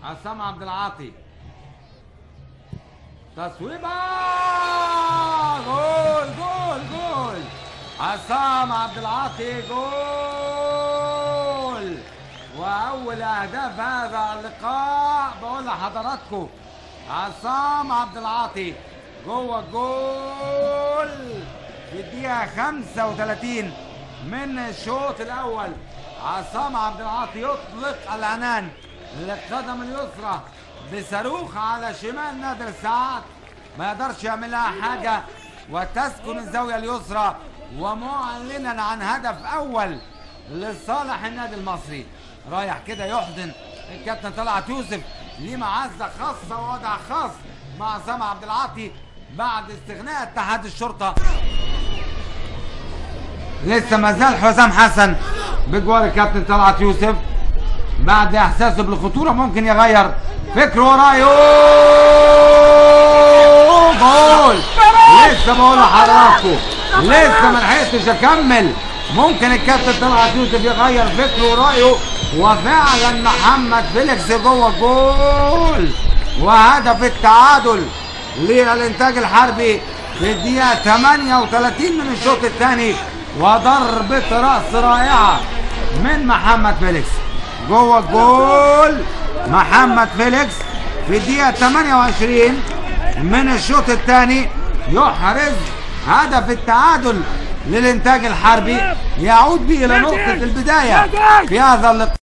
عصام عبد العاطي تصويبه جول جول جول. عصام عبد العاطي جول، واول اهداف هذا اللقاء بقول لحضراتكم عصام عبد العاطي جوه الجول في الدقيقه 35 من الشوط الاول. عصام عبد العاطي يطلق العنان للقدم اليسرى بصاروخ على شمال نادر سعد، ما يقدرش يعمل لها حاجه، وتسكن الزاويه اليسرى ومعلنا عن هدف اول لصالح النادي المصري. رايح كده يحضن الكابتن طلعت يوسف، ليه معزه خاصه ووضع خاص مع عصام عبد العاطي بعد استغناء اتحاد الشرطه. لسه ما زال حسام حسن بجوار الكابتن طلعت يوسف بعد احساسه بالخطوره، ممكن يغير فكره ورايه جول. لسه بقول لحضراتكم لسه ما لحقتش اكمل، ممكن الكابتن طلعت يوسف يغير فكره ورايه، وفعلا محمد فيليكس جوه الجول وهدف التعادل للانتاج الحربي في الدقيقه 38 من الشوط الثاني، وضربه راس رائعه من محمد فيليكس جوه الجول. محمد فيليكس في الدقيقه 28 من الشوط الثاني يحرز هدف التعادل للانتاج الحربي، يعود به الى نقطه البدايه في هذا اللقاء.